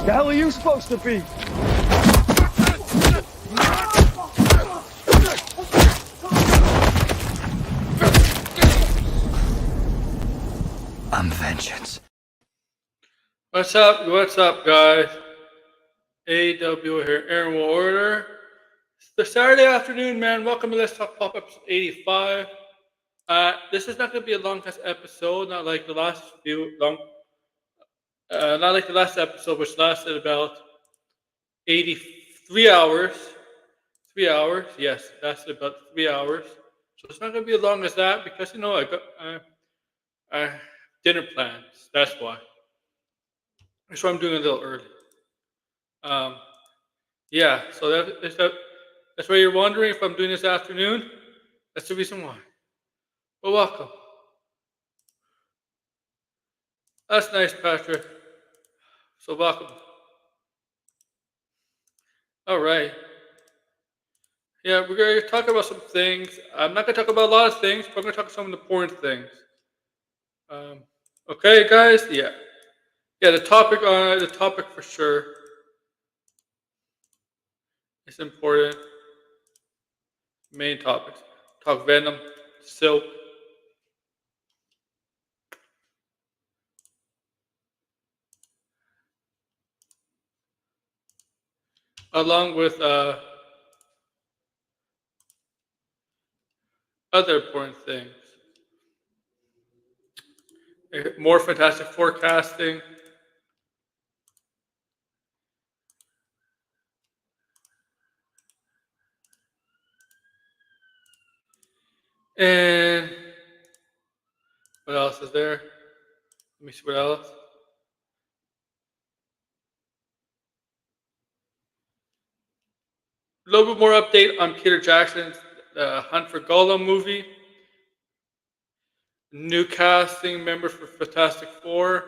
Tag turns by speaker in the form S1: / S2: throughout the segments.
S1: The hell are you supposed to be? I'm vengeance.
S2: What's up? What's up, guys? AW here, Aaron will order. It's the Saturday afternoon, man. Welcome to Let's Talk Pop episode 85. This is not going to be a long episode, not like the last episode, which lasted about 83 hours. 3 hours, yes, lasted about 3 hours. So it's not going to be as long as that because I got dinner plans. That's why. That's why I'm doing it a little early. Yeah, so that's why you're wondering if I'm doing this afternoon. That's the reason why. Well, welcome. That's nice, Patrick. So welcome. All right. Yeah, we're going to talk about some things. I'm not going to talk about a lot of things, but I'm going to talk about some of the important things. Okay, guys. Yeah. The topic for sure is important. Main topics. Talk Venom, Silk. Along with other important things. More fantastic forecasting. And what else is there? Let me see what else. A little bit more update on Peter Jackson's Hunt for Gollumm movie. New casting members for Fantastic Four.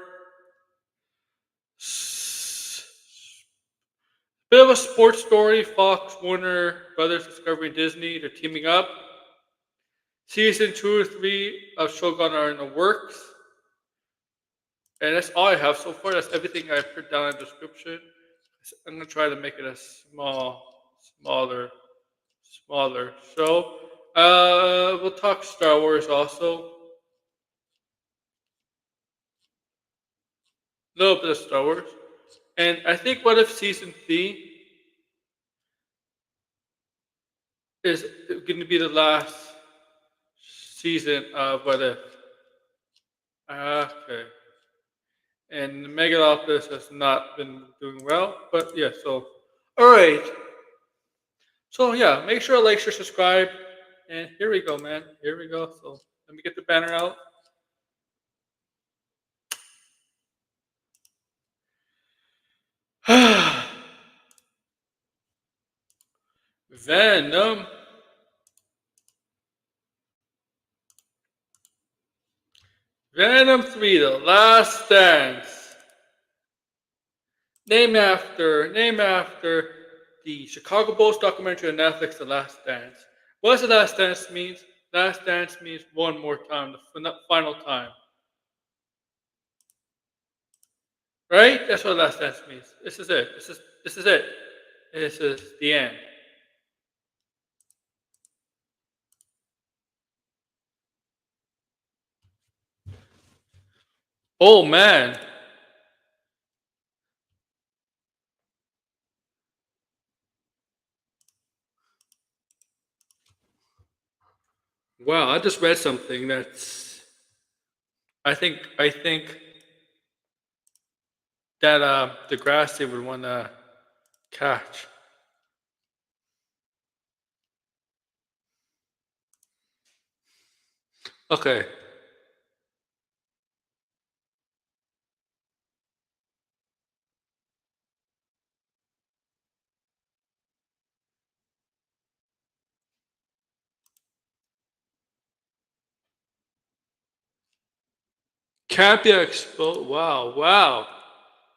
S2: Bit of a sports story. Fox, Warner Brothers, Discovery, and Disney, they're teaming up. Season 2 or 3 of Shogun are in the works. And that's all I have so far. That's everything I put down in the description. I'm going to try to make it a smaller show. We'll talk Star Wars also. A little bit of Star Wars. And I think What If Season 3 is going to be the last season of What If. Okay. And Megalopolis has not been doing well. But yeah, so. Alright. So yeah, make sure to like, share, subscribe. And here we go, man. Here we go. So let me get the banner out. Venom. Venom 3, The Last Dance. Named after the Chicago Bulls documentary on Netflix, The Last Dance. What does The Last Dance mean? Last Dance means one more time, the final time. Right? That's what Last Dance means. This is it. This is it. This is the end. Oh man. Wow, I just read something that's I think that Degrassi would want to catch. Okay. Can't be exposed. Wow.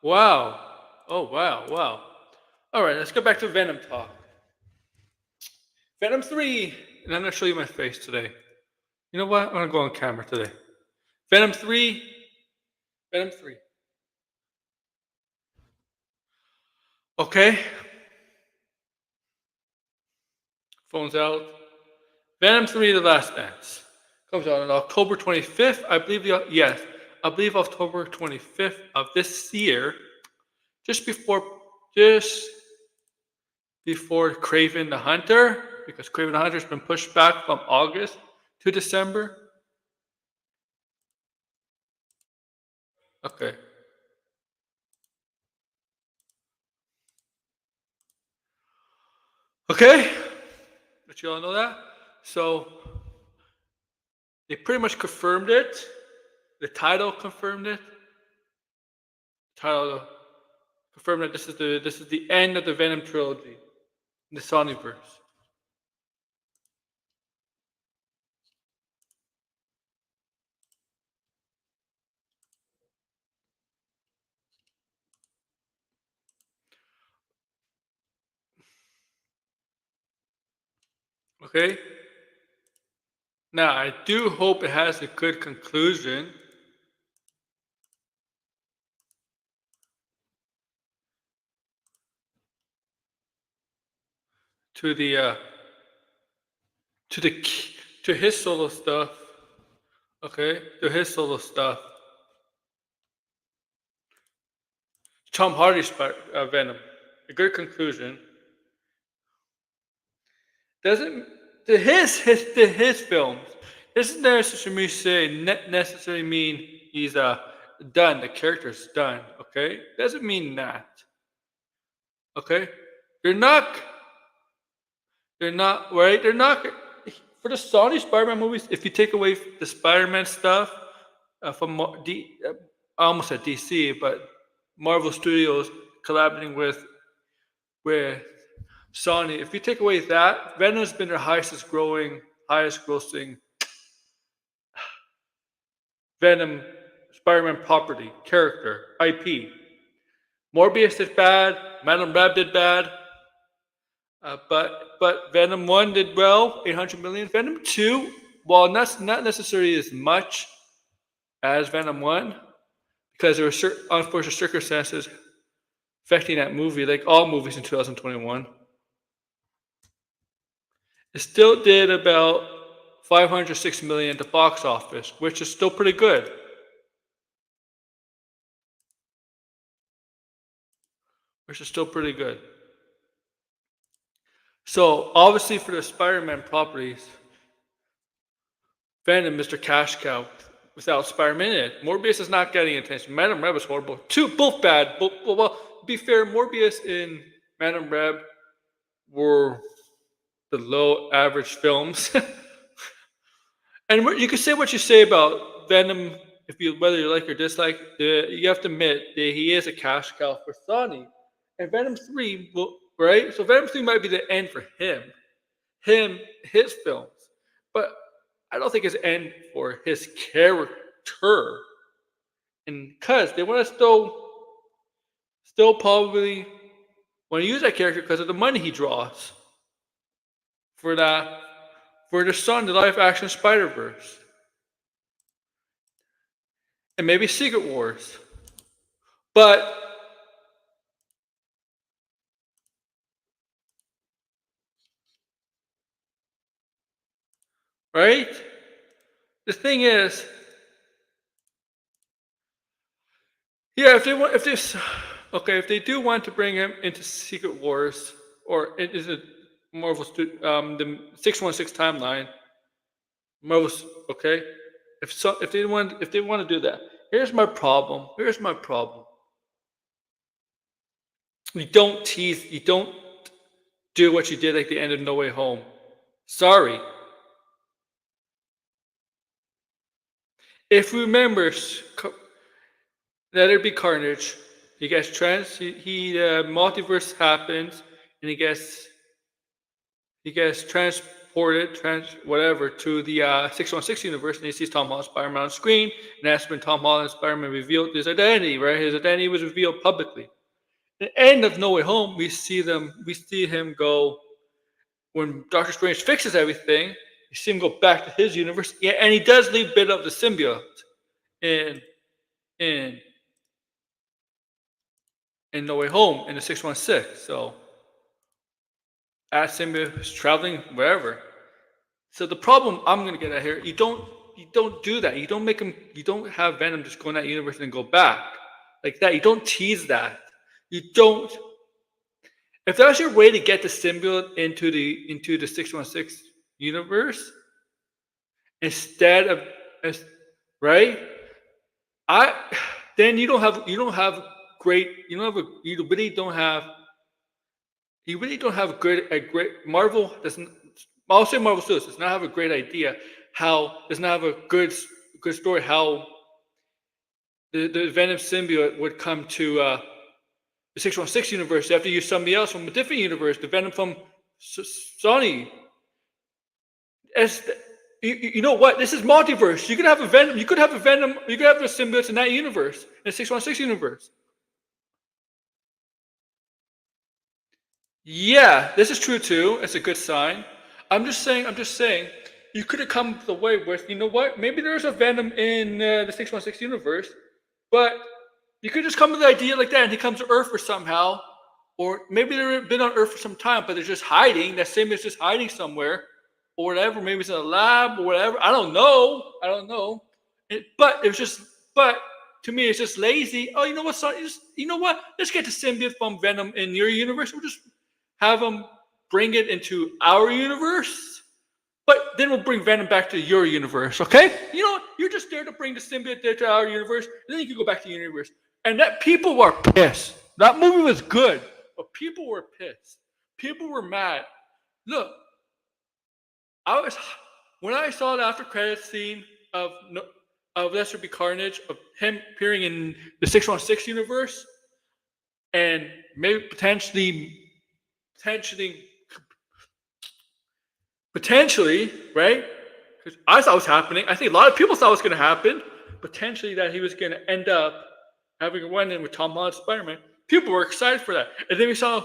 S2: Oh, wow. All right, let's go back to Venom talk. Venom 3. And I'm going to show you my face today. You know what? I'm going to go on camera today. Venom 3. Okay. Phone's out. Venom 3: The Last Dance comes out on October 25th. I believe I believe October 25th of this year, just just before Craven the Hunter, because Craven the Hunter's been pushed back from August to December. Okay. Okay. But you all know that. So they pretty much confirmed it. The title confirmed it. The title confirmed that this is the end of the Venom trilogy in the Sonyverse. Okay? Now, I do hope it has a good conclusion. To the to the to his solo stuff. Okay, to his solo stuff. Tom Hardy's Venom. A good conclusion. Doesn't to his films doesn't necessarily mean he's done. The character's done. Okay, doesn't mean that. Okay, they're not. They're not right. They're not for the Sony Spider-Man movies. If you take away the Spider-Man stuff from I almost said DC, but Marvel Studios collaborating with Sony. If you take away that, Venom's been their highest grossing Venom Spider-Man property character IP. Morbius did bad. Madame Web did bad. But Venom 1 did well, 800 million. Venom 2, while not necessarily as much as Venom 1, because there were certain unfortunate circumstances affecting that movie, like all movies in 2021. It still did about 506 million at the box office, which is still pretty good. Which is still pretty good. So obviously for the Spider-Man properties, Venom, Mr. Cash Cow, without Spider-Man in it. Morbius is not getting attention. Madame Web is horrible. Both bad. Well, to be fair, Morbius and Madame Web were the low average films. And you can say what you say about Venom, whether you like or dislike. You have to admit that he is a cash cow for Sony. And Venom 3, right? So Venom 3 might be the end for his films. But I don't think it's the end for his character. And because they want to still probably want to use that character because of the money he draws for the live action Spider-Verse. And maybe Secret Wars. But right? The thing is, yeah, if they do want to bring him into Secret Wars or into Marvel the 616 timeline, Marvel's okay. If they want to do that, here's my problem. You don't tease. You don't do what you did at the end of No Way Home. Sorry. If you remember, let there be carnage. He gets multiverse happens, and he gets transported, whatever, to the 616 universe, and he sees Tom Holland Spider-Man on screen, and that's when Tom Holland Spider-Man revealed his identity. Right, his identity was revealed publicly. At the end of No Way Home, we see him go when Doctor Strange fixes everything. You see him go back to his universe, yeah, and he does leave a bit of the symbiote in in No Way Home in the 616. So that symbiote is traveling wherever. So the problem I'm gonna get at here, you don't do that. You don't have Venom just go in that universe and go back like that. You don't tease that. You don't. If that's your way to get the symbiote into the 616 universe, instead of right, then you really don't have a great Marvel doesn't. I'll say Marvel Studios does not have a great idea does not have a good story how the Venom symbiote would come to the 616 universe. You have to use somebody else from a different universe. The Venom from Sony. You know what? This is multiverse. You could have a Venom. You could have a Venom. You could have the symbiotes in that universe, in the 616 universe. Yeah, this is true too. It's a good sign. I'm just saying. You could have come the way with, you know what? Maybe there's a Venom in the 616 universe, but you could just come with the idea like that, and he comes to Earth for somehow, or maybe they've been on Earth for some time, but they're just hiding. That same is just hiding somewhere, or whatever. Maybe it's in a lab or whatever. I don't know. But to me, it's just lazy. Oh, you know what? You know what? Let's get the symbiote from Venom in your universe. We'll just have them bring it into our universe. But then we'll bring Venom back to your universe, okay? You know, you're just there to bring the symbiote there to our universe, and then you can go back to your universe. And that people were pissed. That movie was good, but people were pissed. People were mad. Look, when I saw the after credits scene of Lester B. Carnage, of him appearing in the 616 universe, and maybe potentially, right? Because I thought it was happening. I think a lot of people thought it was going to happen. Potentially that he was going to end up having a run-in with Tom Holland's Spider-Man. People were excited for that. And then we saw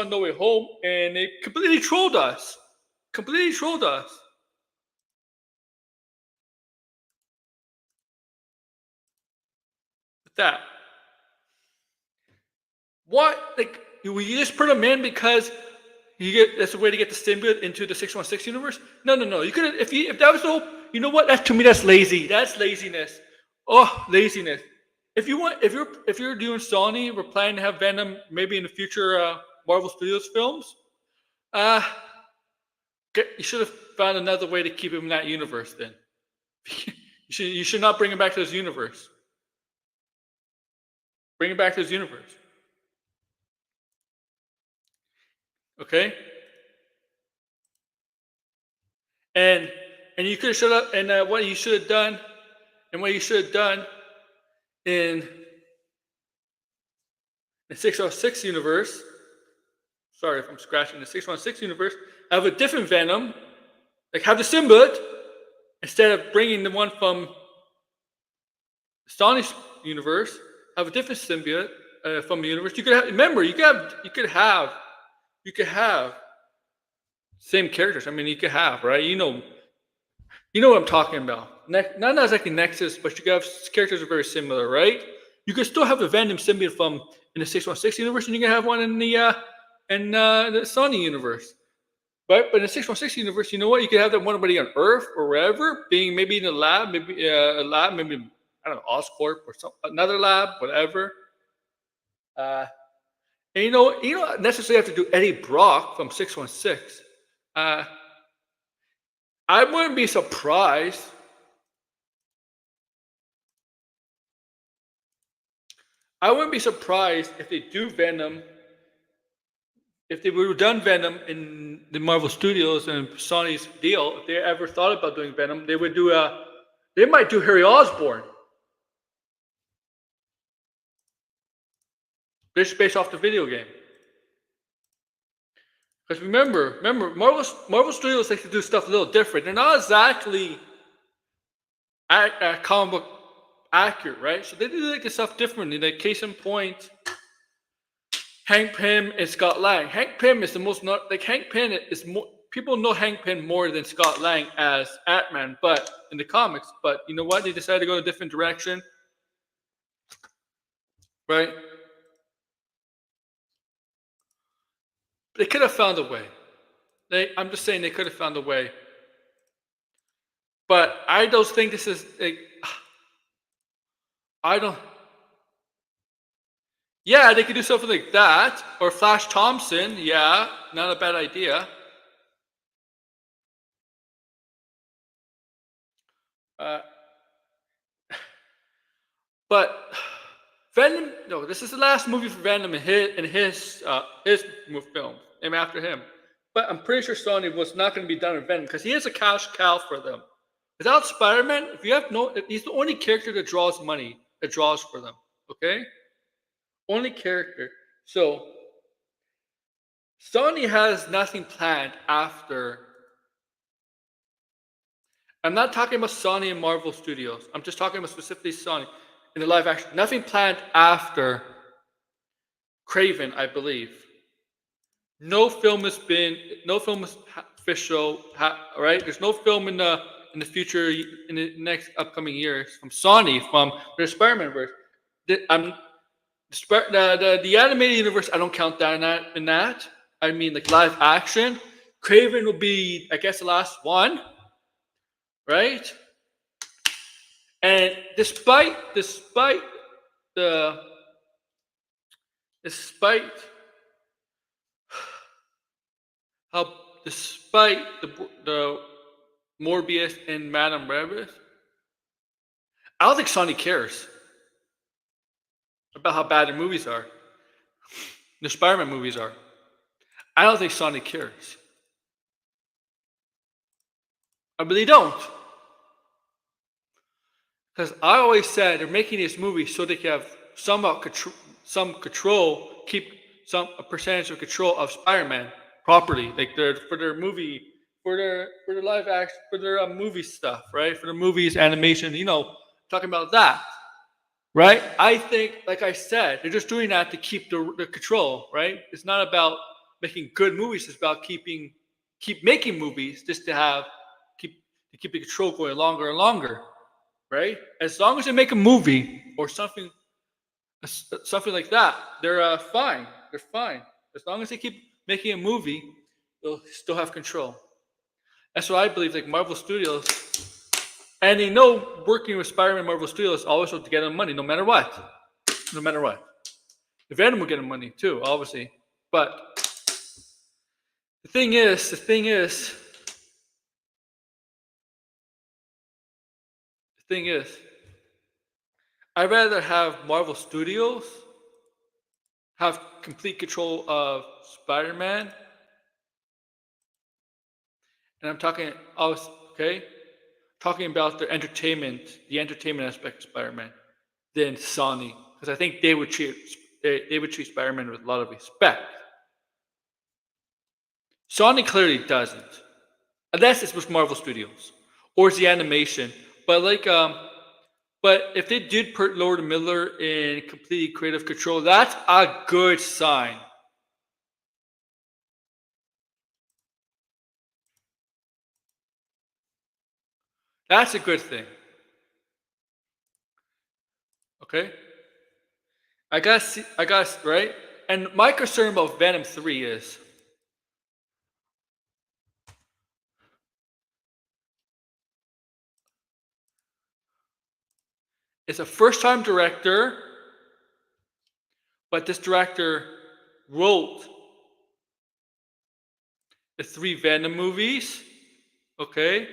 S2: No Way Home, and they completely trolled us. With that. What? Like, will you just put him in because that's a way to get the symbiote into the 616 universe? No. You could if that was the whole. You know what? To me, that's lazy. That's laziness. Oh, laziness. If you're doing Sony, we're planning to have Venom maybe in the future Marvel Studios films. You should have found another way to keep him in that universe. Then you should not bring him back to this universe. Bring him back to this universe. Okay? And you could have showed up, and what you should have done in the 616 universe, sorry if I'm scratching, the 616 universe, have a different Venom, like have the symbiote, instead of bringing the one from Sony's universe, have a different symbiote from the universe. You could have same characters. I mean, you could have, right? You know what I'm talking about. Not exactly Nexus, but you could have characters that are very similar, right? You could still have a Venom symbiote from in the 616 universe, and you can have one in the Sony universe. Right? But in the 616 universe, you know what? You could have that one on Earth or wherever, being maybe in a lab, maybe I don't know, Oscorp or another lab, whatever. And you don't necessarily have to do Eddie Brock from 616. I wouldn't be surprised. If they do Venom. If they would have done Venom in the Marvel Studios and Sony's deal, if they ever thought about doing Venom, they would do they might do Harry Osborn. Based off the video game. Because remember, Marvel Studios like to do stuff a little different. They're not exactly comic book accurate, right? So they do like this stuff differently. Like case in point, Hank Pym and Scott Lang. Hank Pym is the most Hank Pym is more. People know Hank Pym more than Scott Lang as Ant-Man, but in the comics. But you know what? They decided to go a different direction, right? They could have found a way. I'm just saying they could have found a way. But I don't think this is like, I don't. Yeah, they could do something like that, or Flash Thompson. Yeah, not a bad idea. But Venom. No, this is the last movie for Venom in his film. Name after him. But I'm pretty sure Sony was not going to be done with Venom because he is a cash cow for them. Without Spider-Man, he's the only character that draws money, that draws for them. Okay, only character. So Sony has nothing planned after. I'm not talking about Sony and Marvel Studios. I'm just talking about specifically Sony in the live action. Nothing planned after Craven, I believe. No film is official. Right? There's no film in the future, in the next upcoming years from Sony, from the Spider-Man verse. The animated universe, I don't count that in that. I mean, like live action. Craven will be, I guess, the last one, right? And despite how despite the Morbius and Madame Rabbit, I don't think Sony cares about how bad their movies are. The Spider-Man movies are. I don't think Sony cares. I really don't. Because I always said they're making these movies so they can have some control, keep a percentage of control of Spider-Man properly, like for their movie, for their live action, for their movie stuff, right? For the movies, animation, talking about that, right? I think, like I said, they're just doing that to keep the control, right? It's not about making good movies. It's about keep making movies just to keep the control going longer and longer. Right? As long as they make a movie or something like that, they're fine. They're fine. As long as they keep making a movie, they'll still have control. That's what I believe. Like Marvel Studios, and they know working with Spider-Man, Marvel Studios always will get them money, no matter what. No matter what. The Venom will get them money too, obviously. But the thing is. I'd rather have Marvel Studios have complete control of Spider-Man, and I'm talking about the entertainment aspect of Spider-Man, than Sony, because I think they would treat Spider-Man with a lot of respect. Sony clearly doesn't, unless it's with Marvel Studios or it's the animation. But if they did put Lord Miller in complete creative control, that's a good sign. That's a good thing. Okay? I guess, right? And my concern about Venom 3 is it's a first-time director, but this director wrote the 3 Venom movies. Okay?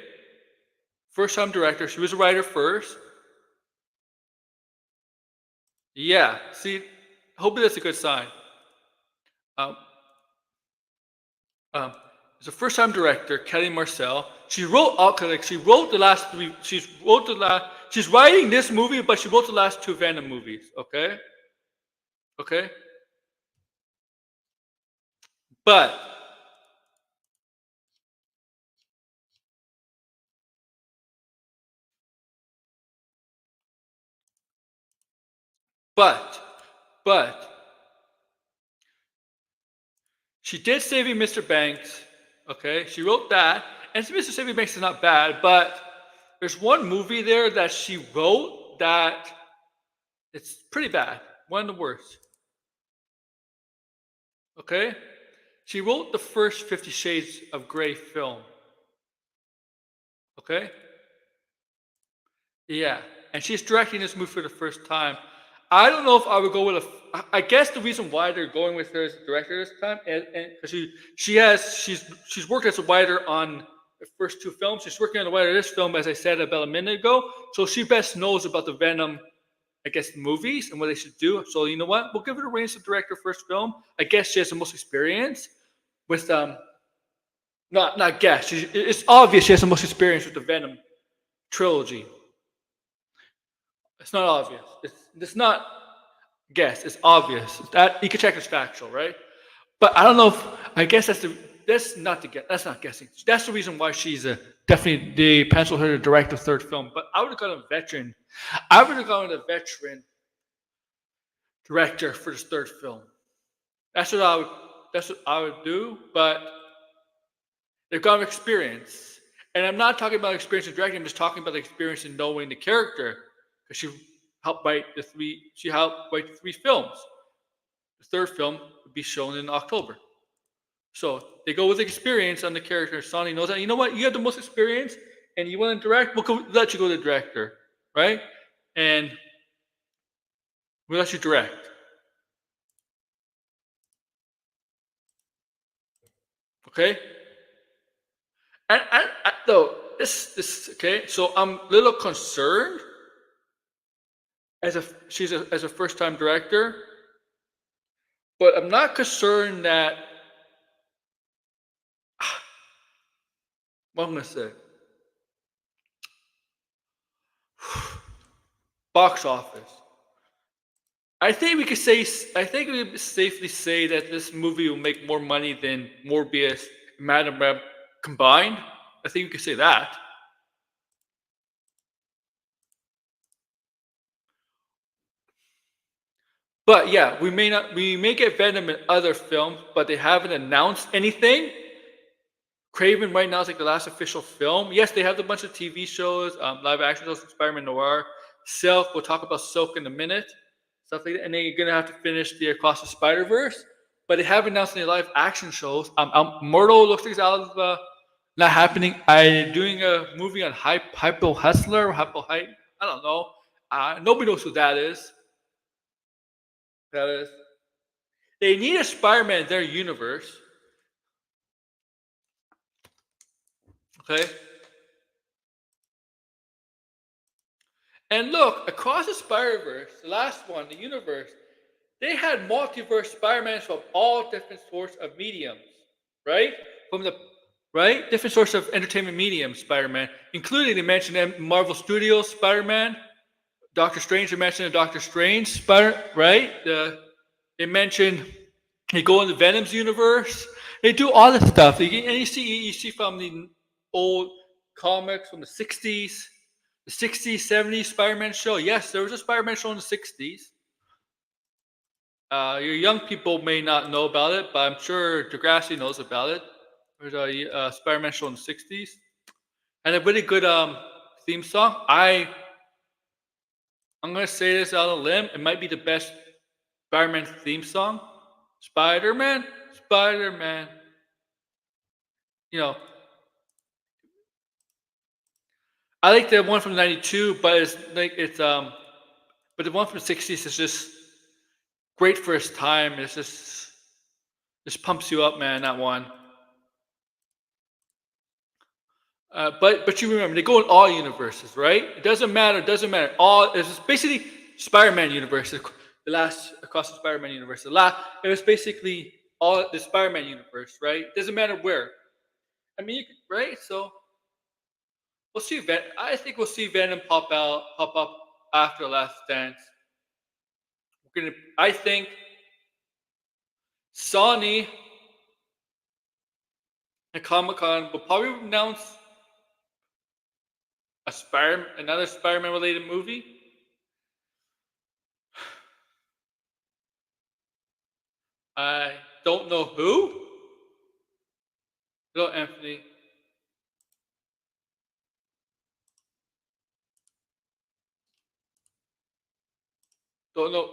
S2: First-time director. She was a writer first. Yeah. See, hopefully that's a good sign. It's a first-time director, Kelly Marcel. She wrote the last 3. She's writing this movie, but she wrote the last 2 Venom movies. Okay. But she did Saving Mr. Banks. Okay, she wrote that, and Mr. Saving Banks is not bad, but there's one movie there that she wrote that it's pretty bad. One of the worst. Okay, She wrote the first 50 Shades of Grey film. Okay? Yeah. And she's directing this movie for the first time. I don't know if I would go with I guess the reason why they're going with her as a director this time, and because she's worked as a writer on the first two films. She's working on the writer of this film, as I said about a minute ago. So she best knows about the Venom, I guess, movies and what they should do. So you know what? We'll give her the reins to direct her first film. I guess she has the most experience with not guess. It's obvious she has the most experience with the Venom trilogy. It's not obvious. It's not guess. It's obvious. That you can check it's factual, right? But I don't know if I guess that's not the guess. That's not guessing. That's the reason why she's definitely they penciled her to direct the third film. But I would have gone a veteran. I would have gone with a veteran director for this third film. That's what I would. That's what I would do. But they've got experience, and I'm not talking about experience in directing. I'm just talking about the experience in knowing the character because she helped write the three. She helped write the three films. The third film would be shown in October. So they go with experience on the character. Sony knows that. You know what? You have the most experience, and you want to direct. We'll let you go to the director, right? And we'll let you direct. Okay. And though this okay. So I'm a little concerned as a first time director, but I'm not concerned that what I'm gonna say. Box office. I think we could say. I think we could safely say that this movie will make more money than Morbius and Madame Web combined. I think we could say that. But yeah, we may not. We may get Venom in other films, but they haven't announced anything. Craven right now is like the last official film. Yes, they have a bunch of TV shows, live action shows, Spider-Man Noir, Silk. We'll talk about Silk in a minute, stuff like that. And then you're gonna have to finish the Across the Spider-Verse. But they haven't announced any live action shows. Myrtle looks like it's out of not happening. I'm doing a movie on Hypo Hustler, Hypo Hype. I don't know. Nobody knows who that is. That is. They need a Spider-Man in their universe. Okay. And look, across the Spider-Verse, the last one, the universe, they had multiverse Spider-Mans from all different sorts of mediums, right? From the right, different sorts of entertainment mediums, Spider-Man, including they mentioned Marvel Studios Spider-Man, Doctor Strange. They mentioned Doctor Strange Spider, right? They mentioned they go in the Venom's universe. They do all this stuff. And you see from the old comics from the '60s. The '60s, '70s Spider-Man show. Yes, there was a Spider-Man show in the '60s. Your young people may not know about it, but I'm sure Degrassi knows about it. There's a Spider-Man show in the '60s, and a really good theme song. I'm gonna say this out on a limb. It might be the best Spider-Man theme song. Spider-Man, Spider-Man. You know, I like the one from '92, but but the one from the '60s is just great for its time. It's just pumps you up, man. That one. But you remember they go in all universes, right? It doesn't matter. It doesn't matter. All it's basically Spider-Man universe. The last across the Spider-Man universe. It was basically all the Spider-Man universe, right? It doesn't matter where. I mean, right? So we'll see. I think we'll see Venom pop up after Last Dance. I think Sony and Comic Con will probably announce another Spider-Man related movie. I don't know who. Hello, Anthony. Don't know.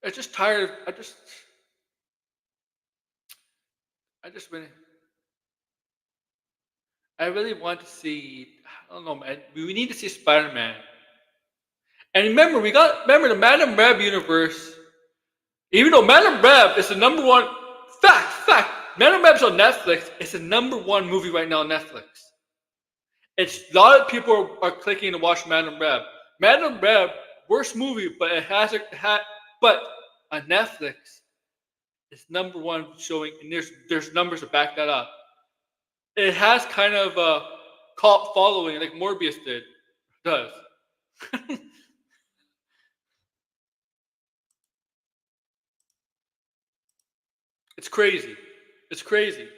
S2: I'm just tired. I really want to see. I don't know, man. We need to see Spider-Man. And remember the Madam Web universe. Even though Madam Web is the number one fact, Madam Web's on Netflix. It's the number one movie right now on Netflix. It's a lot of people are clicking to watch Madam Web. Madam Web, worst movie, but but on Netflix, it's number one showing, and there's numbers to back that up. It has kind of a cult following like Morbius does. It's crazy. It's crazy.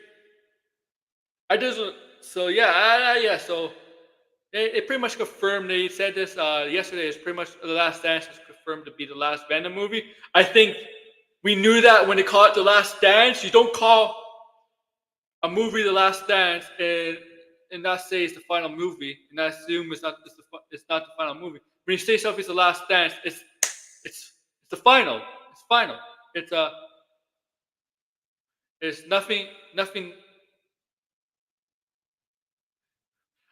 S2: I just so yeah. So it pretty much confirmed. They said this yesterday. It's pretty much The Last Dance is confirmed to be the last Venom movie. I think we knew that when they call it The Last Dance. You don't call a movie The Last Dance and not say it's the final movie, and I assume it's not the final movie. When you say something's The Last Dance, it's the final. It's final. It's nothing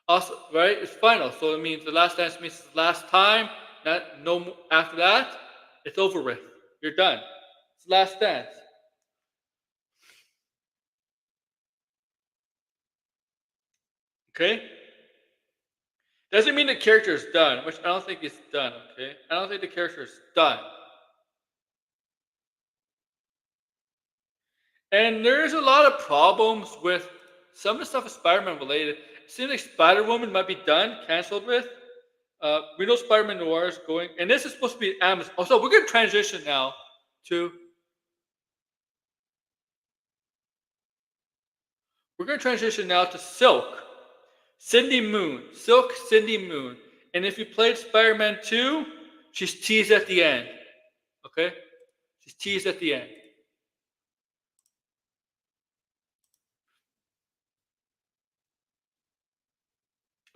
S2: also, right? It's final. So it means The Last Dance means it's the last time. After that, it's over with. You're done. It's The Last Dance. Okay? Doesn't mean the character is done, which I don't think it's done, okay? I don't think the character is done. And there's a lot of problems with some of the stuff is Spider-Man related. It seems like Spider-Woman might be done, canceled with. We know Spider-Man Noir is going, and this is supposed to be Amazon. Also, we're going to transition now to. We're going to transition now to Silk, Cindy Moon, Silk Cindy Moon. And if you played Spider-Man 2, she's teased at the end. Okay? She's teased at the end.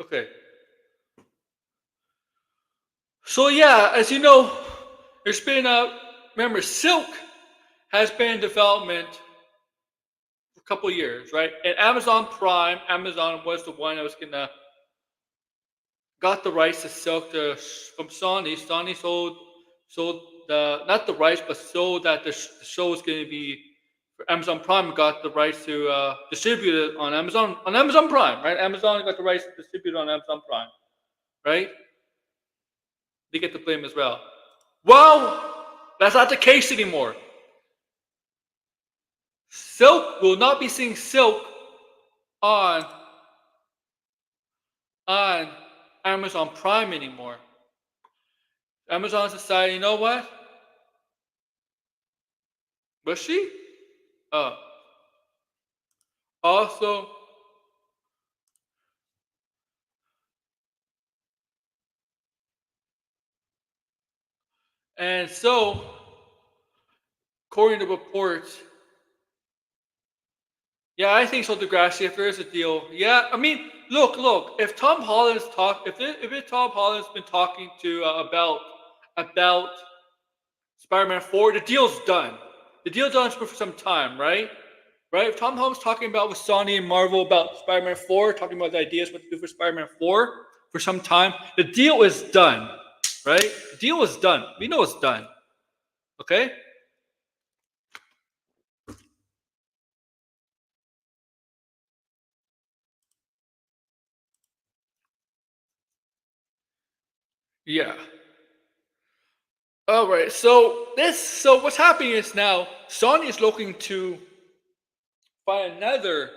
S2: Okay. So yeah, as you know, there's been remember, Silk has been in development for a couple years, right? And Amazon was the one that was got the rights to Silk from Sony. Sony sold not the rights, but sold that the show was going to be for Amazon Prime. Got the rights to distribute it on Amazon Prime, right? Amazon got the rights to distribute it on Amazon Prime, right? They get the blame as well. Well, that's not the case anymore. Silk will not be seeing Silk on Amazon Prime anymore. Amazon decided, you know what? Was she? Also, and so, according to reports, yeah, I think so, Degrassi. If there is a deal, yeah. I mean, look. If Tom Holland's Tom Holland's been talking to about Spider-Man 4, the deal's done. The deal's done for some time, right? Right? If Tom Holland's talking about with Sony and Marvel about Spider-Man 4, talking about the ideas what to do for Spider-Man 4 for some time, the deal is done, right? The deal is done. We know it's done. Okay? Yeah. All right. So what's happening is now Sony is looking to find another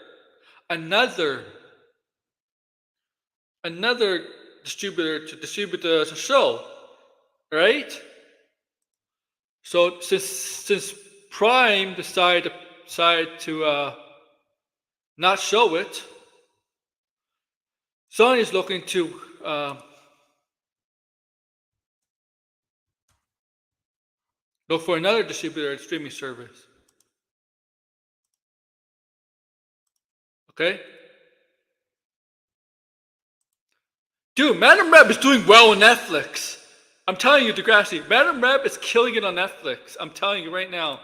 S2: distributor to distribute the show, right? So since Prime decided to not show it, Sony is looking to look for another distributor and streaming service. Okay? Dude, Madam Web is doing well on Netflix. I'm telling you, Degrassi, Madam Web is killing it on Netflix. I'm telling you right now.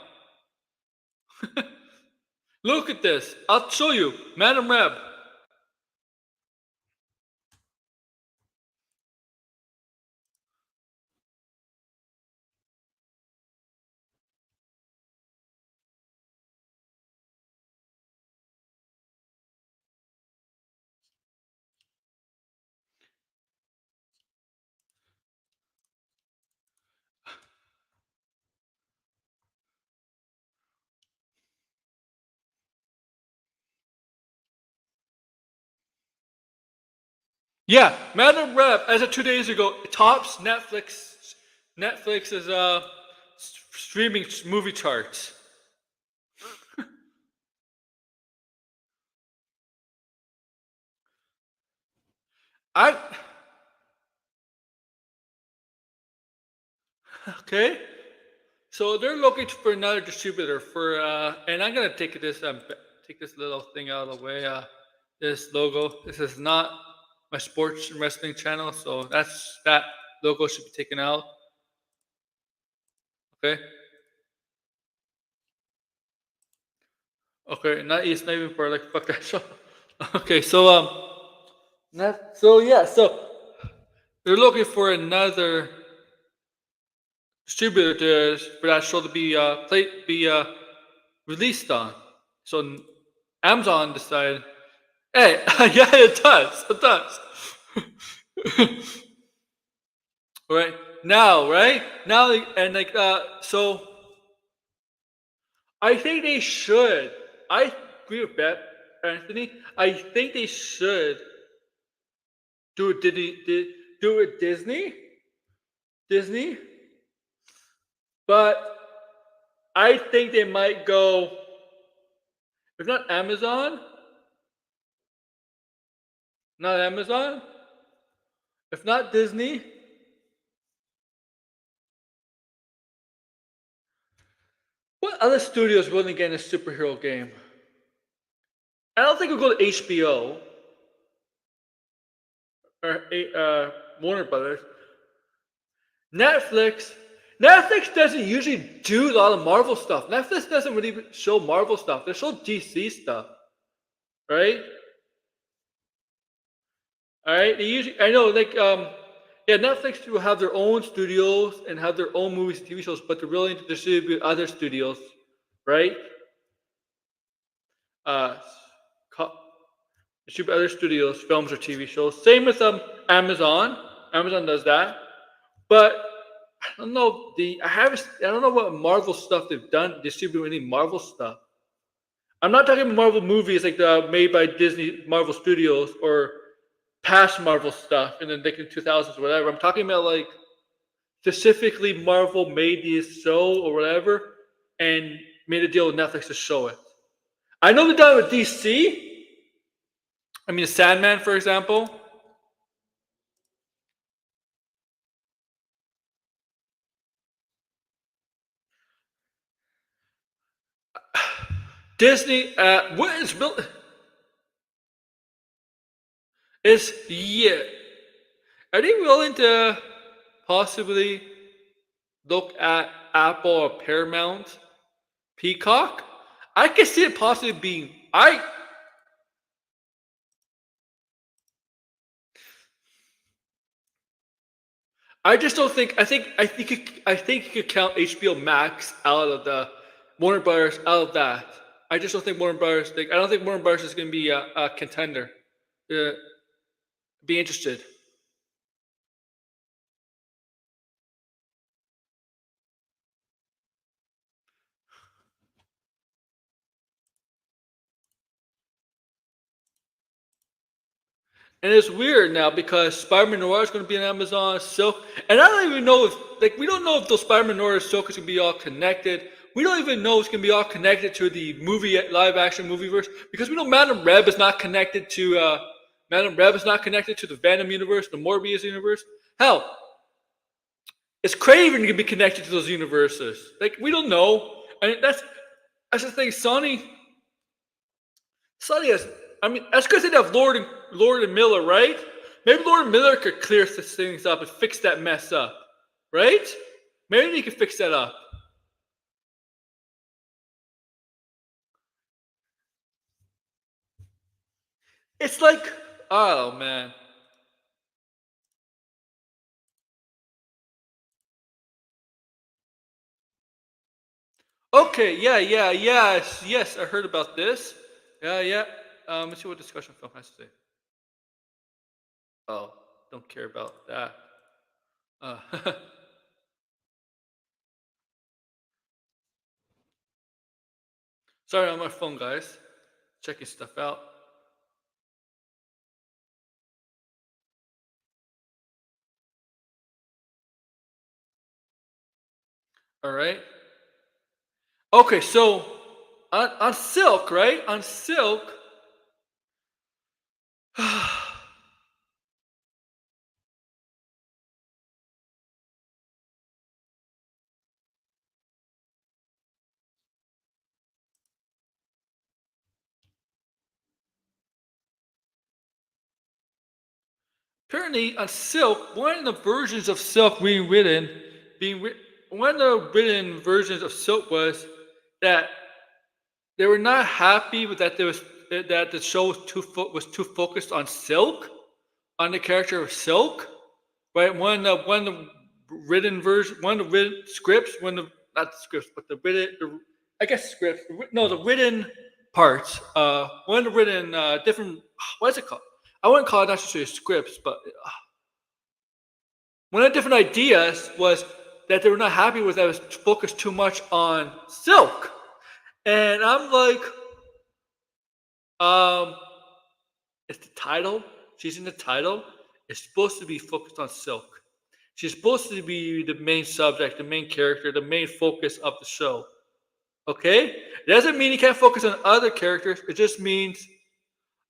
S2: Look at this. I'll show you. Madam Reb. Yeah, Madam Reb, as of 2 days ago, tops Netflix's streaming movie charts. I okay. So they're looking for another distributor for, and I'm gonna take this little thing out of the way. This logo. This is not my sports and wrestling channel, so that logo should be taken out. Okay. Okay. It's not even for like fuck that show. Okay. So so they're looking for another distributor for that show to be released on. So Amazon decided, hey, yeah, it does. It does. Right now, and like so, I think they should. I agree with that, Anthony. I think they should do it. Do it Disney, but I think they might go. If not Amazon, not Amazon. If not Disney, what other studio is willing to get in a superhero game? I don't think we'll go to HBO or Warner Brothers. Netflix. Netflix doesn't usually do a lot of Marvel stuff. Netflix doesn't really show Marvel stuff. They show DC stuff, right? All right. They usually, I know, like, yeah, Netflix will have their own studios and have their own movies, TV shows, but they're willing to distribute other studios, right? Uh, co- distribute other studios, films or TV shows. Same with Amazon. Amazon does that, but I don't know I don't know what Marvel stuff they've done distribute any Marvel stuff. I'm not talking Marvel movies like the made by Disney Marvel Studios or past Marvel stuff in the 2000s or whatever. I'm talking about like specifically Marvel made this show or whatever and made a deal with Netflix to show it. I know they're done with DC. I mean, Sandman, for example. Disney, what is yeah? Are they willing to possibly look at Apple or Paramount, Peacock? I can see it possibly being. I just don't think. I think you could count HBO Max out of the Warner Brothers out of that. I just don't think Warner Brothers. I don't think Warner Brothers is going to be a contender. Uh, be interested. And it's weird now because Spider-Man Noir is going to be on Amazon, Silk, and I don't even know if we don't know if those Spider-Man Noir and Silk is going to be all connected. We don't even know it's going to be all connected to the movie live action movieverse because we know Madam Reb is not connected to the Venom universe, the Morbius universe. Hell, is Craven going to be connected to those universes? Like we don't know. I mean that's the thing. Sony has. I mean, that's because they have Lord and Miller, right? Maybe Lord and Miller could clear such things up and fix that mess up, right? Maybe they could fix that up. It's like, oh man. Okay, yes, I heard about this. Yeah. Let's see what discussion film has to say. Oh, don't care about that. Uh, sorry, on my phone, guys. Checking stuff out. All right. Okay, so on Silk, right? On Silk. Apparently, on Silk, one of the versions of Silk one of the written versions of Silk was that they were not happy with that the show was too focused on Silk, on the character of Silk, right? One of the written version, one of the written scripts, one of not the scripts, but I guess scripts. No, the written parts. One of the written different. What is it called? I wouldn't call it necessarily scripts, but one of the different ideas was that they were not happy with that it was focused too much on Silk, and I'm like, um, it's the title. She's in the title. It's supposed to be focused on Silk. She's supposed to be the main subject, the main character, the main focus of the show. Okay? It doesn't mean you can't focus on other characters. It just means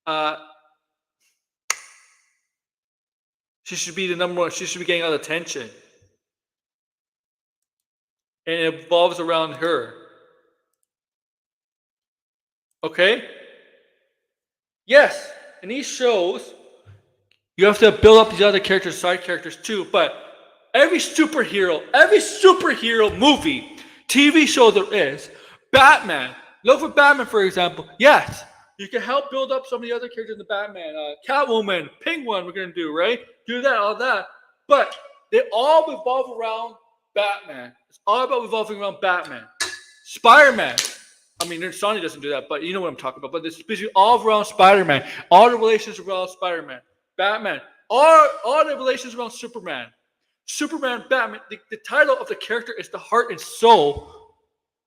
S2: uh, she should be the number one. She should be getting all the attention. And it revolves around her. Okay? Yes, in these shows, you have to build up these other characters, side characters too, but every superhero movie, TV show there is, Batman, look for Batman for example, yes, you can help build up some of the other characters in the Batman, Catwoman, Penguin we're going to do, right? Do that, all that, but they all revolve around Batman. It's all about revolving around Batman. Spider-Man, I mean, Sony doesn't do that, but you know what I'm talking about. But it's basically all around Spider-Man. All the relations around Spider-Man. Batman. All the relations around Superman. Superman, Batman. The title of the character is the heart and soul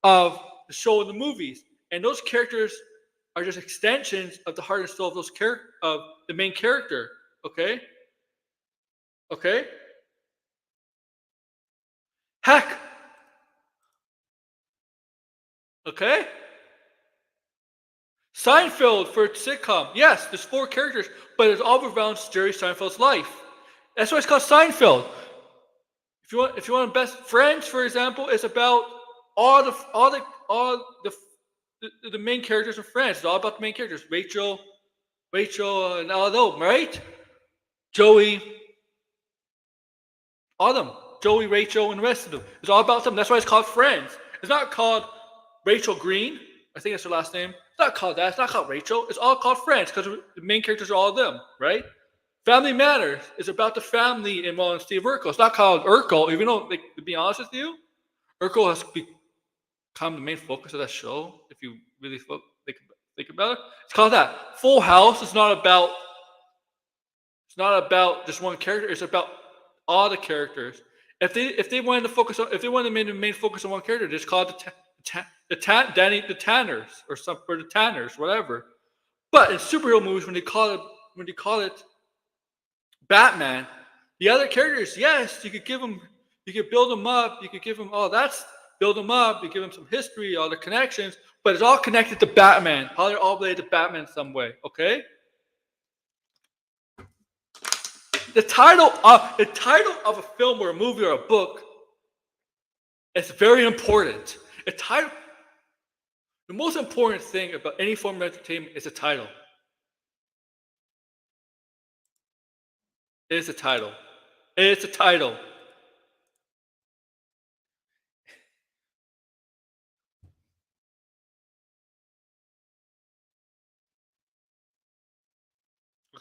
S2: of the show and the movies. And those characters are just extensions of the heart and soul of of the main character. Okay? Okay? Heck. Okay? Seinfeld for a sitcom. Yes, there's four characters, but it's all around Jerry Seinfeld's life. That's why it's called Seinfeld. If you want best Friends, for example, it's about all the main characters of Friends. It's all about the main characters. Rachel, and all of them, right? Joey, all of them. Joey, Rachel, and the rest of them. It's all about them. That's why it's called Friends. It's not called Rachel Green. I think that's her last name. It's not called that. It's not called Rachel. It's all called Friends because the main characters are all of them, right? Family Matters is about the family involved in Steve Urkel. It's not called Urkel, even though, like, to be honest with you, Urkel has become the main focus of that show. If you really think about it, it's called that. Full House is not about. It's not about just one character. It's about all the characters. If they wanted to focus on, if they wanted to make the main focus on one character, just call it the Tanners or the Tanners, whatever. But in superhero movies, when they call it Batman, the other characters, yes, you could build them up, you could give them, build them up, you give them some history, all the connections, but it's all connected to Batman. How they're all related to Batman in some way, okay? The title of a film or a movie or a book is very important. The most important thing about any form of entertainment is a title. It is a title. It's a title.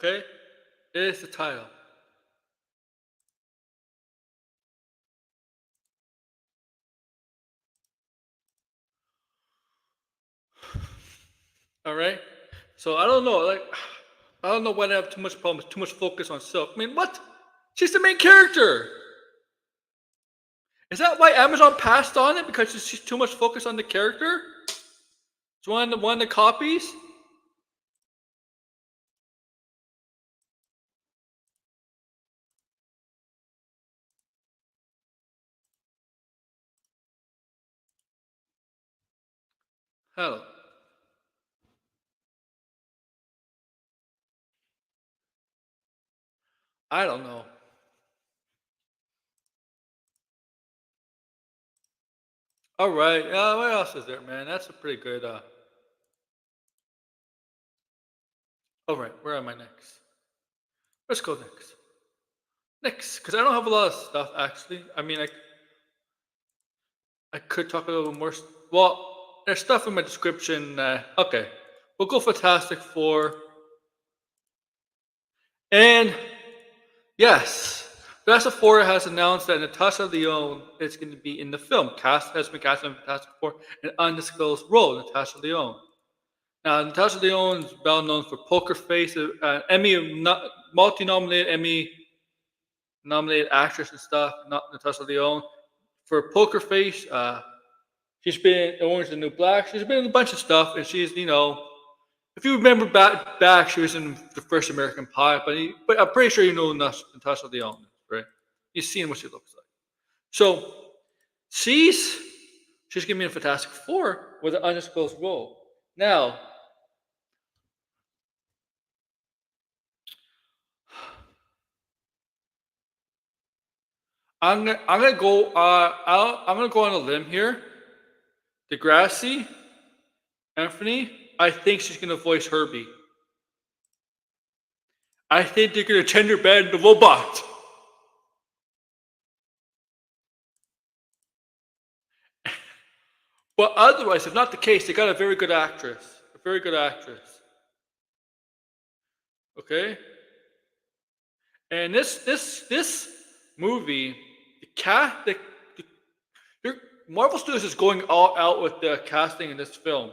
S2: Okay? It is the title. Alright? So I don't know, like, I don't know why they have too much problems, too much focus on Silk. I mean, what? She's the main character! Is that why Amazon passed on it? Because she's too much focus on the character? It's one of the copies? Hell. I don't know. Alright, what else is there, man? That's a pretty good, Alright, where am I next? Let's go next. Next, because I don't have a lot of stuff, actually. I mean, I could talk a little more. Well, there's stuff in my description. Okay, we'll go Fantastic Four. And yes, Fantastic Four has announced that Natasha Lyonne is going to be in the film. Cast has been cast in Fantastic Four, an undisclosed role. Natasha Lyonne. Now, Natasha Lyonne is well known for Poker Face, multi-nominated Emmy-nominated actress and stuff. Not Natasha Lyonne for Poker Face. She's been in Orange is the New Black. She's been in a bunch of stuff, and she's, if you remember back, she was in the first American Pie. But I'm pretty sure you know Natasha Lyonne, right? You've seen what she looks like. So she's gonna be in Fantastic Four with an undisclosed role. Now, I'm gonna go on a limb here. Degrassi, Anthony. I think she's gonna voice Herbie. I think they're gonna gender bend the robot. But otherwise, if not the case, they got a very good actress. A very good actress. Okay? And this movie, Marvel Studios is going all out with the casting in this film.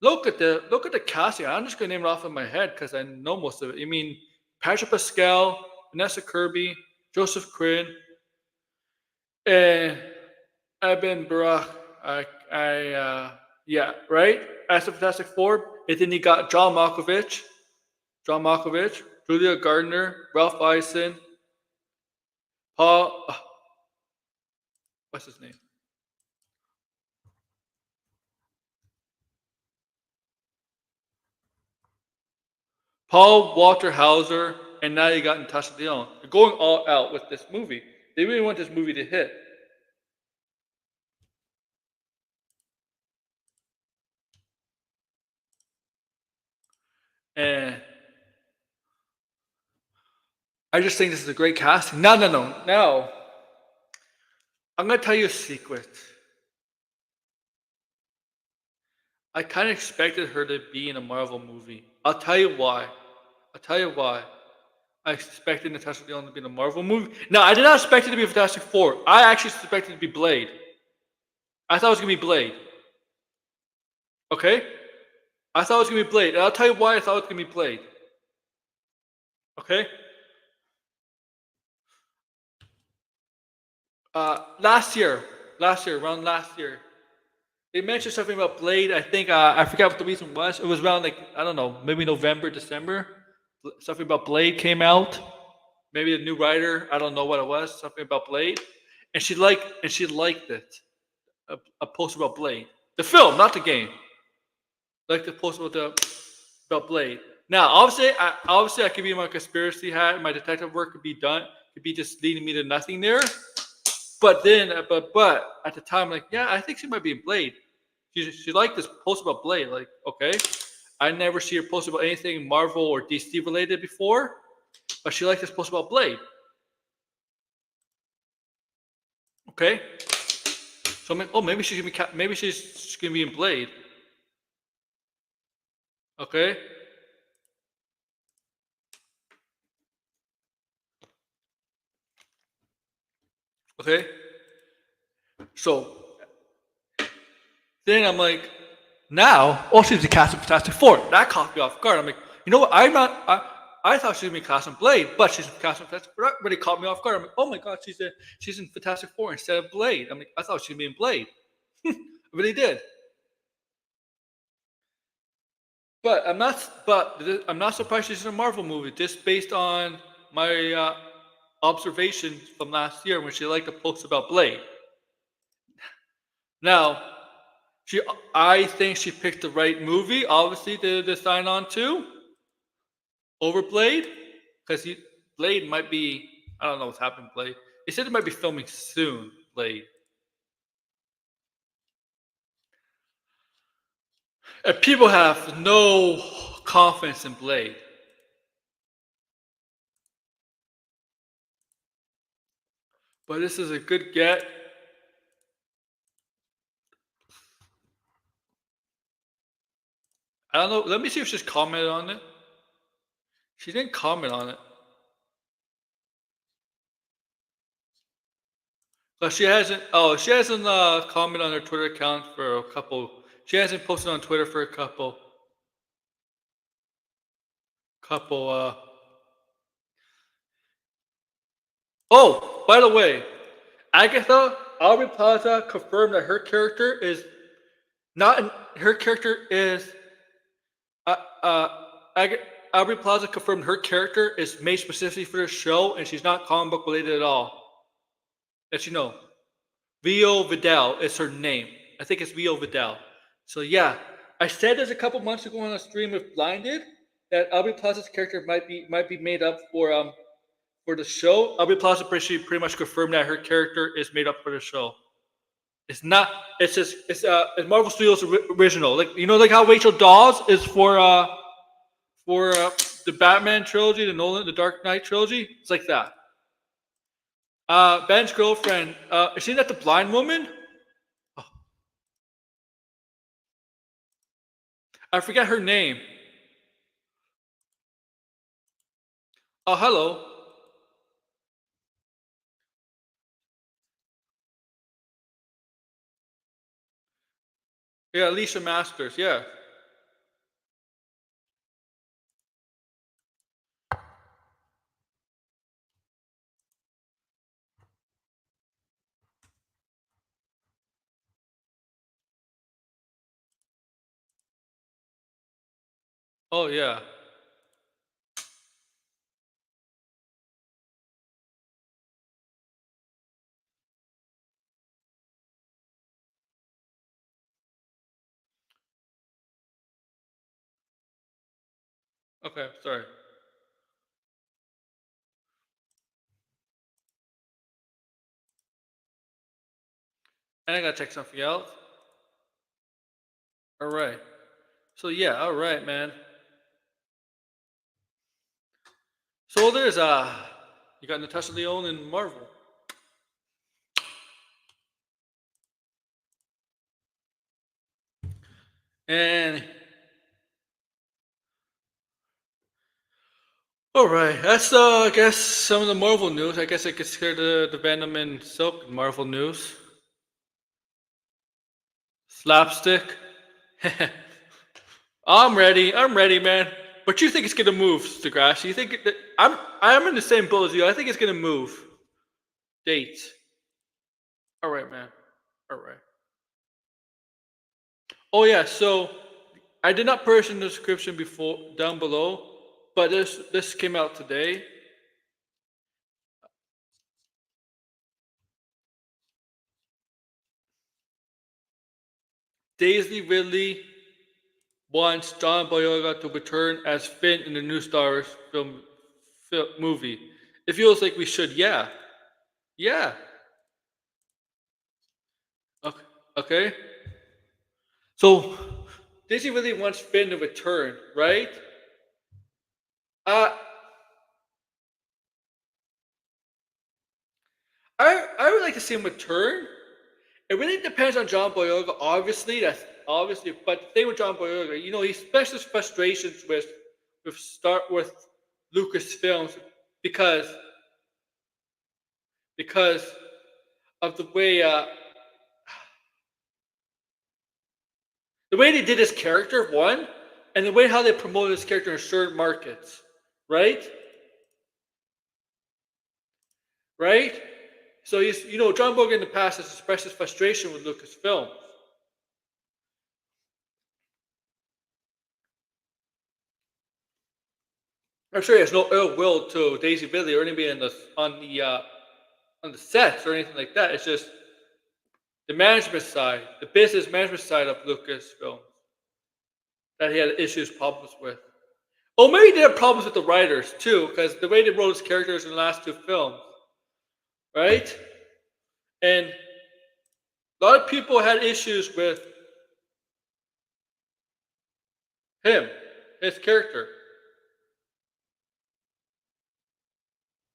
S2: Look at the casting. I'm just gonna name it off in my head because I know most of it. I mean, Patrick Pascal, Vanessa Kirby, Joseph Quinn, and Eben Barak. Yeah, right. As the Fantastic Four, and then you got John Malkovich, Julia Gardner, Ralph Ineson, Paul. What's his name? Paul Walter Hauser, and now you got Natasha Lyonne. They're going all out with this movie. They really want this movie to hit. And I just think this is a great casting. No. Now, I'm going to tell you a secret. I kind of expected her to be in a Marvel movie. I'll tell you why. I expected Natasha Lyonne to be in a Marvel movie. No, I did not expect it to be a Fantastic Four. I actually expected it to be Blade. I thought it was going to be Blade. Okay? I thought it was going to be Blade. And I'll tell you why I thought it was going to be Blade. Okay? Around last year, they mentioned something about Blade. I think, I forgot what the reason was. It was around, like, I don't know, maybe November, December. Something about Blade came out. Maybe a new writer. I don't know what it was. Something about Blade. And she liked it. A post about Blade. The film, not the game. Like the post about Blade. Now, obviously, I could be in my conspiracy hat. My detective work could be done. Could be just leading me to nothing there. But at the time, like, yeah, I think she might be in Blade. She liked this post about Blade. Like, okay, I never see her post about anything Marvel or DC related before, but she liked this post about Blade. Okay, so maybe she's gonna be in Blade. Okay. Okay? So then I'm like, now, oh, she's the cast in Fantastic Four. That caught me off guard. I'm like, you know what? I thought she was going to be cast in Blade, but she's in cast in Fantastic Four. That really caught me off guard. I'm like, oh my god, she's in Fantastic Four instead of Blade. I'm like, I thought she'd be in Blade. I really did. But I'm not surprised she's in a Marvel movie, just based on my observations from last year when she liked to post about Blade. Now, I think she picked the right movie, obviously, to sign on to over Blade, because Blade might be. I don't know what's happening. Blade. They said it might be filming soon. Blade. And people have no confidence in Blade. But this is a good get. I don't know. Let me see if she's commented on it. She didn't comment on it. But she hasn't. Oh, she hasn't commented on her Twitter account for a couple. She hasn't posted on Twitter for a couple. Oh, by the way, Agatha Aubrey Plaza confirmed that her character is not. Her character is. Uh, uh, Aubrey Plaza confirmed her character is made specifically for the show, and she's not comic book related at all. As you know, Vio Vidal is her name. I think it's Vio Vidal. So yeah, I said this a couple months ago on a stream with Blinded that Aubrey Plaza's character might be made up for the show. Aubrey Plaza pretty much confirmed that her character is made up for the show. It's not. It's just. It's Marvel Studios original. Like like how Rachel Dawes is for the Batman trilogy, the Dark Knight trilogy. It's like that. Ben's girlfriend. Isn't that the blind woman? Oh, I forget her name. Oh, hello. Yeah, Alicia Masters. Yeah. Oh yeah. Okay, sorry. And I gotta check something else. All right. So yeah, all right, man. So there's you got Natasha Lyonne in Marvel. And all right, that's I guess some of the Marvel news. I guess I could share the Venom and Silk Marvel news. Slapstick. I'm ready. I'm ready, man. But you think it's gonna move, Degrassi? You think that I'm in the same boat as you. I think it's gonna move. Dates. All right, man. All right. Oh yeah. So I did not put in the description before down below, but this came out today. Daisy Ridley wants John Boyega to return as Finn in the new Star Wars movie. It feels like we should. Yeah. Yeah. Okay. Okay. So Daisy really wants Finn to return, right? Uh, I would like to see him return. It really depends on John Boyega. Obviously, but the thing with John Boyega, he expresses frustrations with Lucasfilms because because of the way they did his character, one, and the way how they promoted his character in certain markets, right? Right? So John Boyega in the past has expressed his frustration with Lucasfilm. I'm sure he has no ill will to Daisy Ridley or anybody on the sets or anything like that. It's just the management side, the business management side of Lucasfilm that he had problems with. Oh, maybe he did have problems with the writers too, because the way they wrote his characters in the last two films, right? And a lot of people had issues with him, his character.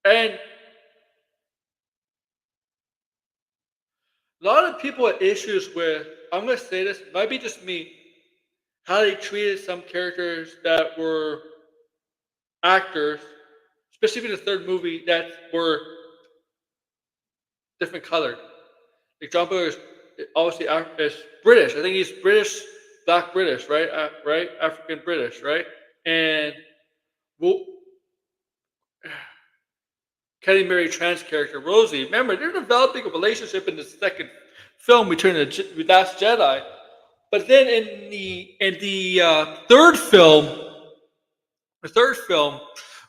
S2: And a lot of people had issues with, I'm going to say this, might be just me, how they treated some characters that were actors, especially in the third movie, that were different colored. Like John Boyega is obviously is British. I think he's British, black British, right? Right? African British, right? And well, Kelly Mary Tran's character, Rosie. Remember, they're developing a relationship in the second film, Return of the Last Jedi. But then in the third film,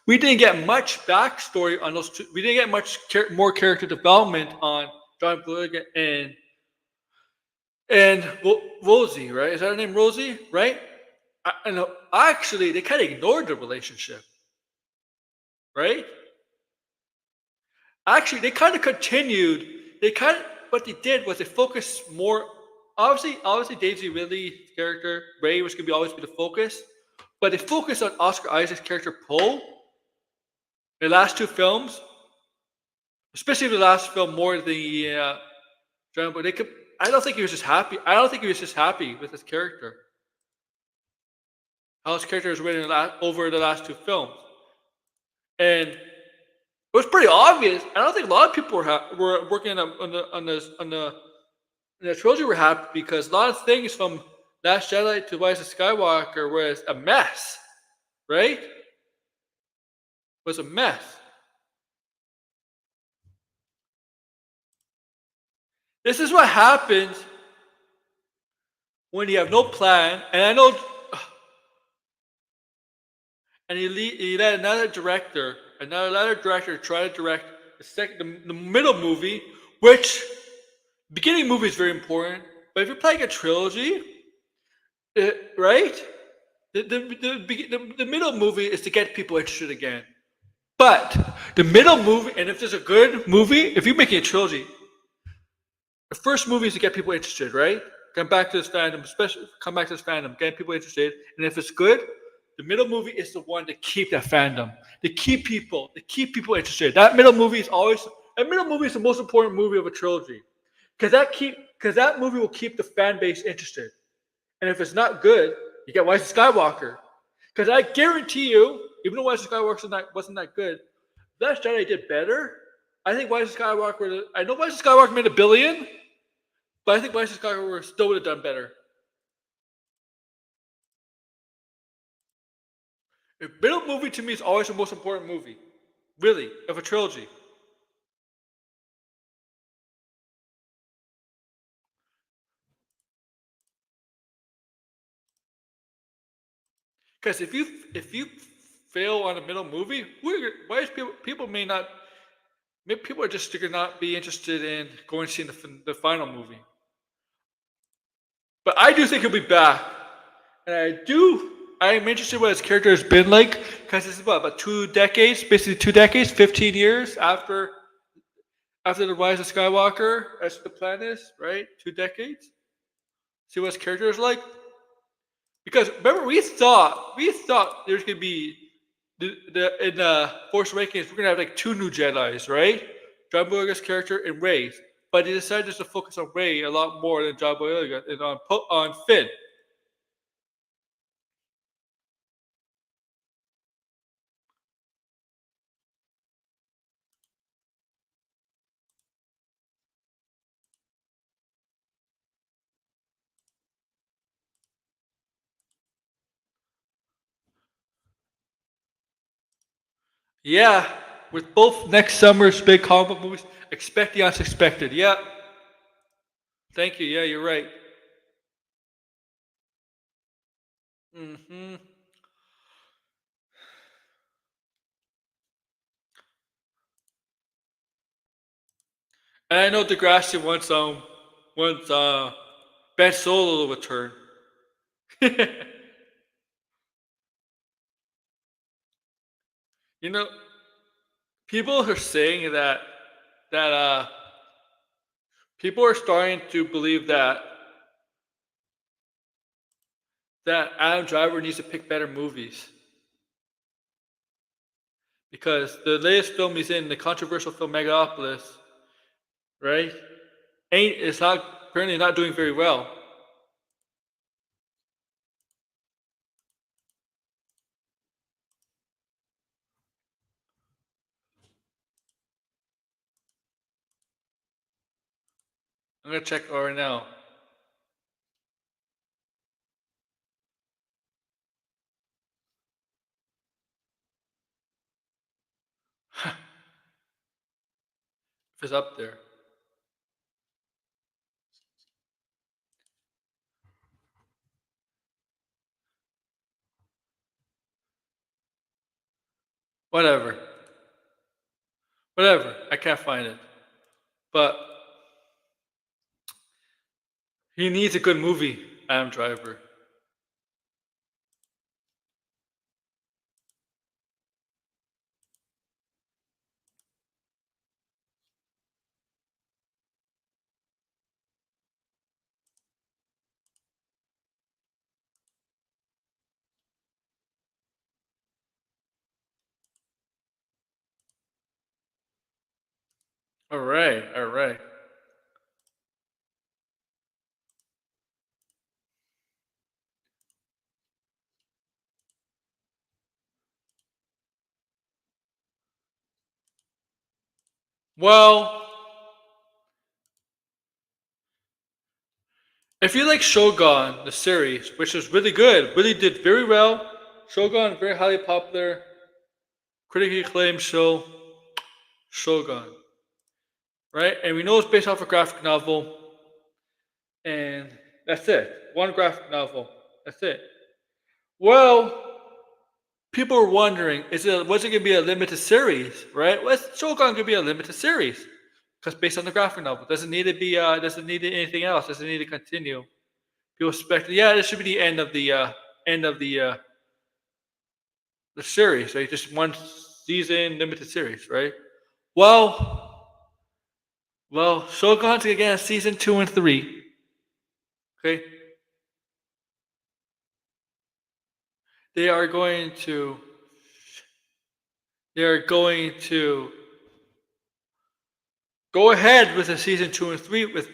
S2: we didn't get much backstory on those two. We didn't get much more character development on John Boyega and Rosie, right? Is that her name, Rosie? Right? And actually, they kind of ignored the relationship, right? Actually, they kind of continued. What they did was they focused more. Obviously, Daisy Ridley's character Ray was going to always be the focus, but they focused on Oscar Isaac's character Poe in the last two films, especially the last film more the but they could. I don't think he was just happy. I don't think he was just happy with his character. How his character was written over the last two films, and it was pretty obvious. I don't think a lot of people were working on the trilogy were happy because a lot of things from Last Jedi to Rise of Skywalker was a mess, right? Was a mess. This is what happens when you have no plan, and I know, and you let another director try to direct the middle movie, which beginning movie is very important, but if you're playing a trilogy, right? The middle movie is to get people interested again. But the middle movie, and if there's a good movie, if you're making a trilogy, the first movie is to get people interested, right? Come back to this fandom, get people interested. And if it's good, the middle movie is the one to keep that fandom, to keep people interested. That middle movie is the most important movie of a trilogy, because that movie will keep the fan base interested. And if it's not good, you get Rise of Skywalker. Because I guarantee you, even though Rise of Skywalker wasn't that good, Last Jedi did better. I think Rise of Skywalker. I know Rise of Skywalker made $1 billion, but I think Rise of Skywalker still would have done better. The middle movie to me is always the most important movie, really, of a trilogy. Because if you fail on a middle movie, why is people may not. Maybe people are just going to not be interested in going to see the final movie. But I do think he'll be back, and I'm interested in what his character has been like, because this is about 2 decades, basically 2 decades, 15 years after the Rise of Skywalker, as the plan is, right? 2 decades. See what his character is like. Because remember, we thought there's gonna be in Force Awakens we're gonna have like 2 new Jedi's, right? John Boyega's character and Rey's, but they decided just to focus on Rey a lot more than John Boyega and on Finn. Yeah, with both next summer's big comic book movies, expect the unexpected. Yeah, thank you. Yeah, you're right. Hmm. And I know Degrassi wants Ben Solo to return. You know, people are saying that people are starting to believe that Adam Driver needs to pick better movies because the latest film he's in, the controversial film Megalopolis, right? Ain't it's not apparently not doing very well. I'm gonna check right now. If it's up there. Whatever. Whatever. I can't find it. But he needs a good movie, Adam Driver. Alright, alright. Well, if you like Shogun, the series, which is really good, really did very well. Shogun, very highly popular, critically acclaimed show. Shogun, right? And we know it's based off a graphic novel, and that's it. One graphic novel. That's it. Well, people are wondering, was it going to be a limited series, right? Was Shogun going to be a limited series? Because based on the graphic novel, doesn't need to be, doesn't need anything else, doesn't need to continue. People expect, yeah, this should be the end of the series, right? Just one season limited series, right? Well, Shogun's again season 2 and 3. Okay, they are going to they are going to go ahead with the season 2 and 3 with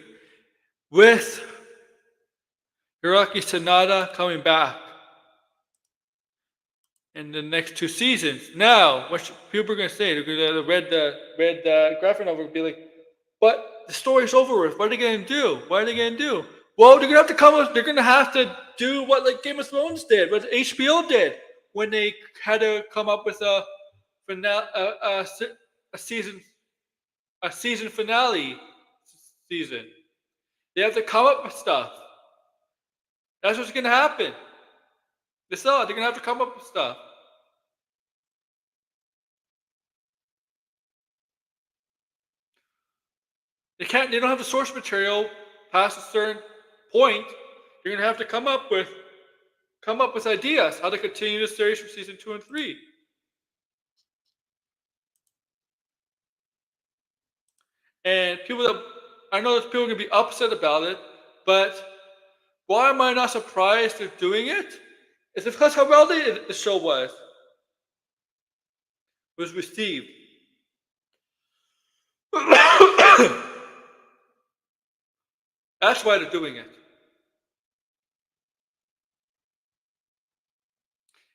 S2: Hiroki Sanada coming back in the next 2 seasons. Now, what people are going to say? They're going to read the graphic novel and be like, "But the story's over with. What are they going to do? What are they going to do?" Well, they're going to have to come. They're going to have to do what like Game of Thrones did, what HBO did when they had to come up with finale, a season a season finale season. They have to come up with stuff. That's what's going to happen. They're going to have to come up with stuff. They can't. They don't have the source material past a certain point. You're gonna have to come up with ideas how to continue the series from season 2 and 3. And people that I know that people are gonna be upset about it, but why am I not surprised they're doing it? It's because how well the show was received. That's why they're doing it.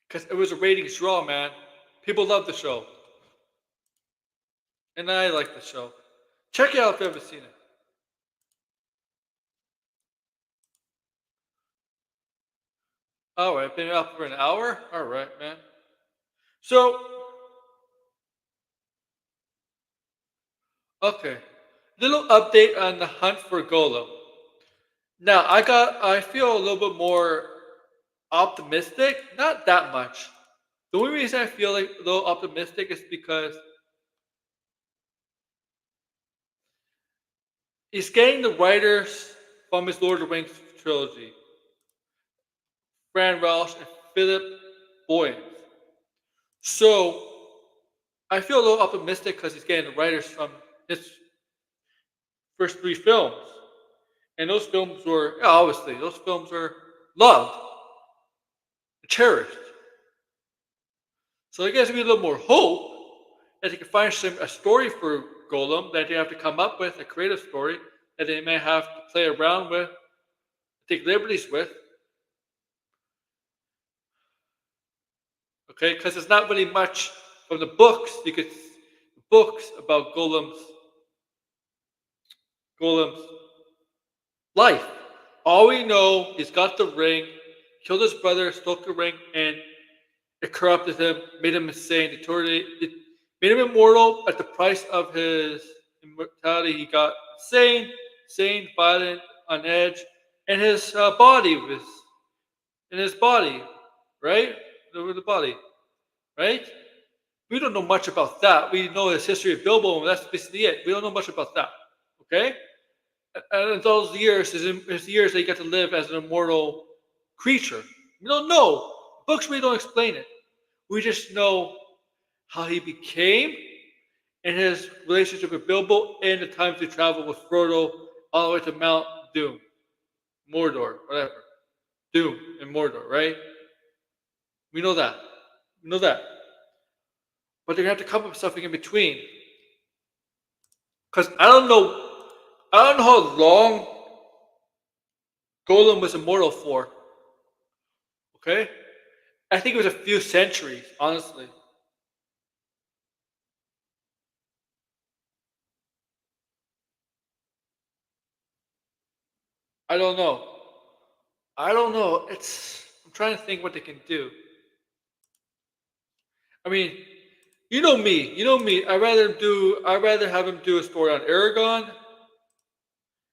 S2: Because it was a ratings draw, man. People love the show. And I like the show. Check it out if you haven't seen it. Alright, been up for an hour? Alright, man. So Okay. Little update on the hunt for Golem. Now I feel a little bit more optimistic. Not that much. The only reason I feel like a little optimistic is because he's getting the writers from his Lord of the Rings trilogy, Fran Walsh and Philippa Boyens. So I feel a little optimistic because he's getting the writers from his first three films. And those films were, yeah, obviously, those films are loved, cherished. So it gives me a little more hope that they can find a story for Golem that they have to come up with, a creative story that they may have to play around with, take liberties with. Okay, because there's not really much from the books. You could books about Golem's life. All we know, he's got the ring, killed his brother, stole the ring, and it corrupted him, made him insane. It made him immortal at the price of his immortality. He got insane, violent, on edge, and his body was in his body, right? The body, right? We don't know much about that. We know his history of Bilbo, and that's basically it. We don't know much about that. Okay? And in those years, his years that he got to live as an immortal creature. We don't know. Books really don't explain it. We just know how he became and his relationship with Bilbo and the times he traveled with Frodo all the way to Mount Doom. Mordor, whatever. Doom and Mordor, right? We know that. We know that. But they're gonna have to come up with something in between. Because I don't know how long Golem was immortal for. Okay? I think it was a few centuries, honestly. I don't know. I don't know. I'm trying to think what they can do. I mean, you know me. You know me. I'd rather have him do a story on Aragon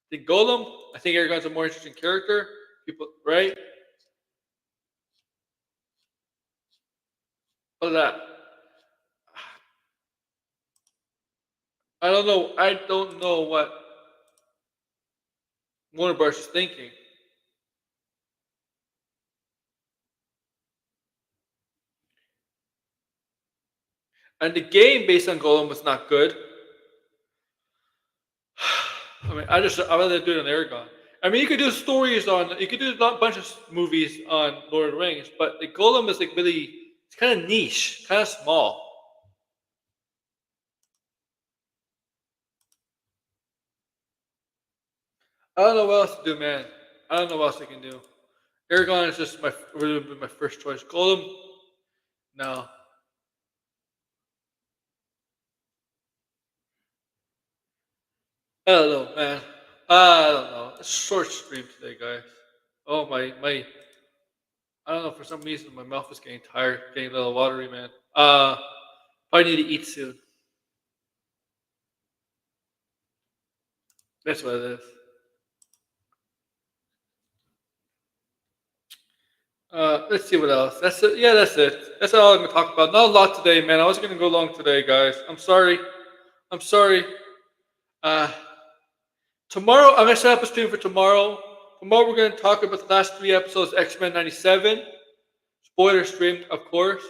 S2: than Golem. I think Aragon's a more interesting character. People, right? But that, I don't know. I don't know what Warner Bros. Is thinking. And the game based on Golem was not good. I mean, I'd rather do it on Aragon. I mean, you could do a bunch of movies on Lord of the Rings, but the Golem is like really, it's kind of niche, kind of small. I don't know what else to do, man. I don't know what else I can do. Aragon is just would be my first choice. Golem, no. I don't know, man. I don't know. It's a short stream today, guys. Oh my. I don't know. For some reason, my mouth is getting tired, getting a little watery, man. Probably need to eat soon. That's what it is. Let's see what else. That's it. Yeah, that's it. That's all I'm gonna talk about. Not a lot today, man. I was gonna go long today, guys. I'm sorry. I'm sorry. Uh, Tomorrow I'm gonna set up a stream for tomorrow. Tomorrow we're gonna talk about the last three episodes of X-Men '97. Spoiler stream, of course.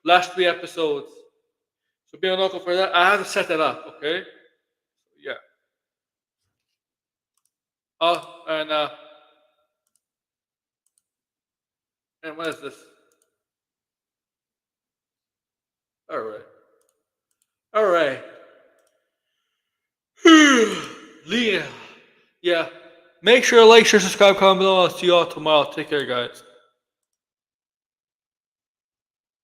S2: Last three episodes. So be on the lookout for that. I have to set that up. Okay. Yeah. Oh, and what is this? All right. All right. Leah. Yeah. Make sure to like, share, subscribe, comment below. I'll see you all tomorrow. Take care, guys.